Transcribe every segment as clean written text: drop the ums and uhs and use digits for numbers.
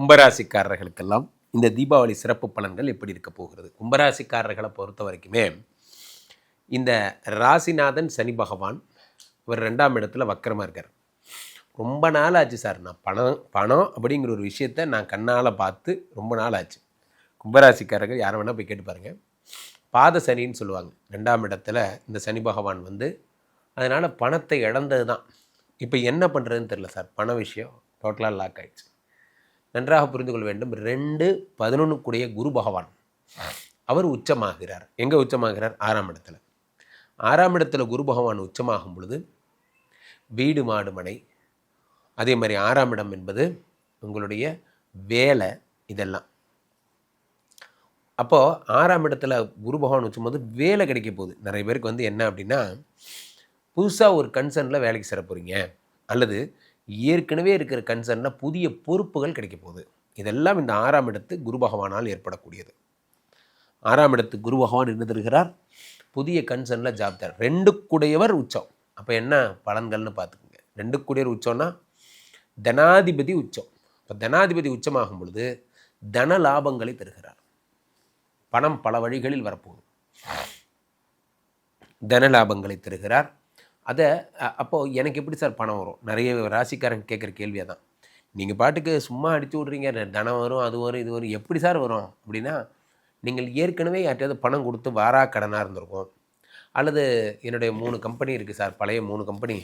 கும்பராசிக்காரர்களுக்கெல்லாம் இந்த தீபாவளி சிறப்பு பலன்கள் எப்படி இருக்க போகிறது? கும்பராசிக்காரர்களை பொறுத்த வரைக்குமே இந்த ராசிநாதன் சனி பகவான் ஒரு 2ஆம் இடத்துல வக்கரமாக இருக்கார். ரொம்ப நாள் ஆச்சு சார், நான் பணம் பணம் அப்படிங்கிற ஒரு விஷயத்த நான் கண்ணால் பார்த்து ரொம்ப நாள் ஆச்சு. கும்பராசிக்காரர்கள் யாரை வேணால் போய் கேட்டு பாருங்கள். பாத சனின்னு சொல்லுவாங்க. 2ஆம் இடத்துல இந்த சனி பகவான் அதனால் பணத்தை இழந்தது தான். இப்போ என்ன பண்ணுறதுன்னு தெரில சார், பண விஷயம் டோட்டலாக லாக் ஆகிடுச்சு. நன்றாக புரிந்து கொள்ள வேண்டும். 2-11 குரு பகவான் அவர் உச்சமாகிறார். எங்கே உச்சமாகிறார்? 6ஆம் இடத்துல. 6ஆம் இடத்துல குரு பகவான் உச்சமாகும் பொழுது வீடு மாடு மனை, அதே மாதிரி 6ஆம் இடம் என்பது உங்களுடைய வேலை, இதெல்லாம். அப்போது 6ஆம் இடத்துல குரு பகவான் உச்சும்போது வேலை கிடைக்க போகுது. நிறைய பேருக்கு என்ன அப்படின்னா, புதுசாக ஒரு கன்சர்னில் வேலைக்கு சேர போகிறீங்க, அல்லது ஏற்கனவே இருக்கிற கன்சர்னில் புதிய பொறுப்புகள் கிடைக்க போகுது. இதெல்லாம் இந்த 6ஆம் இடத்து குரு பகவானால் ஏற்படக்கூடியது. 6ஆம் இடத்து குரு பகவான் என்ன தருகிறார்? புதிய கன்சர்னில் ஜாப் தர. 2 உச்சம். அப்போ என்ன பலன்கள்னு பார்த்துக்குங்க. 2 உச்சம்னா தனாதிபதி உச்சம். இப்போ தனாதிபதி உச்சமாகும் பொழுது தன லாபங்களை தருகிறார். பணம் பல வழிகளில் வரப்போகுது. தன லாபங்களை தருகிறார். அதை அப்போது எனக்கு எப்படி சார் பணம் வரும்? நிறைய ராசிக்காரங்க கேட்குற கேள்வியாக தான். நீங்கள் பாட்டுக்கு சும்மா அடித்து விட்றீங்க, தனம் வரும், அது வரும், இது வரும், எப்படி சார் வரும் அப்படின்னா, நீங்கள் ஏற்கனவே யார்ட்டையாவது பணம் கொடுத்து வாரா கடனாக இருந்திருக்கும். அல்லது என்னுடைய 3 கம்பெனி இருக்குது சார், பழைய 3 கம்பெனி,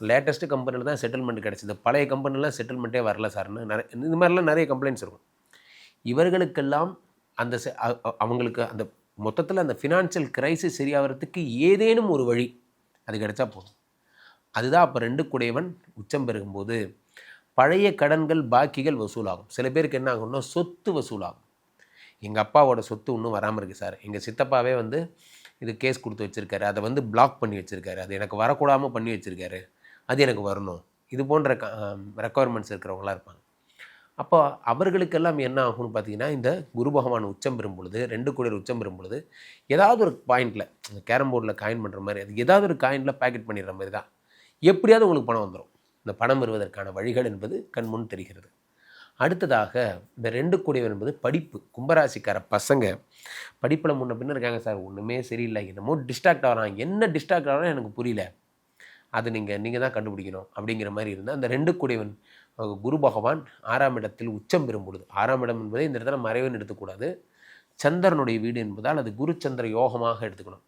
லேட்டஸ்ட்டு கம்பெனியில் தான் செட்டில்மெண்ட் கிடச்சிது, பழைய கம்பெனிலாம் செட்டில்மெண்ட்டே வரல சார்னு இது மாதிரிலாம் நிறைய கம்ப்ளைண்ட்ஸ் இருக்கும். இவர்களுக்கெல்லாம் அந்த அவங்களுக்கு அந்த மொத்தத்தில் அந்த ஃபினான்ஷியல் கிரைசிஸ் சரியாகிறதுக்கு ஏதேனும் ஒரு வழி அது கிடைச்சா போதும். அதுதான் அப்போ 2 உச்சம் பெருகும்போது பழைய கடன்கள் பாக்கிகள் வசூலாகும். சில பேருக்கு என்ன ஆகும்னா சொத்து வசூலாகும். எங்கள் அப்பாவோட சொத்து இன்னும் வராமல் இருக்குது சார், எங்கள் சித்தப்பாவே இது கேஸ் கொடுத்து வச்சுருக்காரு, அதை பிளாக் பண்ணி வச்சுருக்காரு, அது எனக்கு வரக்கூடாமல் பண்ணி வச்சுருக்காரு, அது எனக்கு வரணும். இது போன்ற ரெக்குவயர்மெண்ட்ஸ் இருக்கிறவங்களாம் இருப்பாங்க. அப்போ அவர்களுக்கெல்லாம் என்ன ஆகும்னு பார்த்தீங்கன்னா, இந்த குரு பகவான் உச்சம் பெறும் பொழுது 2 உச்சம் பெறும் பொழுது ஏதாவது ஒரு பாயிண்டில், கேரம் போர்டில் காயின் பண்ணுற மாதிரி, அது ஏதாவது ஒரு காயினில் பேக்கெட் பண்ணிடுற மாதிரி தான், எப்படியாவது உங்களுக்கு பணம் வந்துடும். இந்த பணம் வருவதற்கான வழிகள் என்பது கண்முன் தெரிகிறது. அடுத்ததாக இந்த 2 என்பது படிப்பு. கும்பராசிக்கார பசங்க படிப்பில் முன்ன பின்ன இருக்காங்க சார், ஒன்றுமே சரியில்லை, என்னமோ டிஸ்ட்ராக்ட் ஆகிறான், என்ன டிஸ்ட்ராக்ட் ஆகிறான்னு எனக்கு புரியல, அது நீங்கள் தான் கண்டுபிடிக்கணும் அப்படிங்கிற மாதிரி இருந்தால், அந்த 2 குரு பகவான் 6ஆம் இடத்தில் உச்சம் பெறும் பொழுது, 6ஆம் இடம் என்பதை இந்த இடத்துல மறைவுன்னு எடுத்துக்கூடாது, சந்திரனுடைய வீடு என்பதால் அது குரு சந்திர யோகமாக எடுத்துக்கணும்.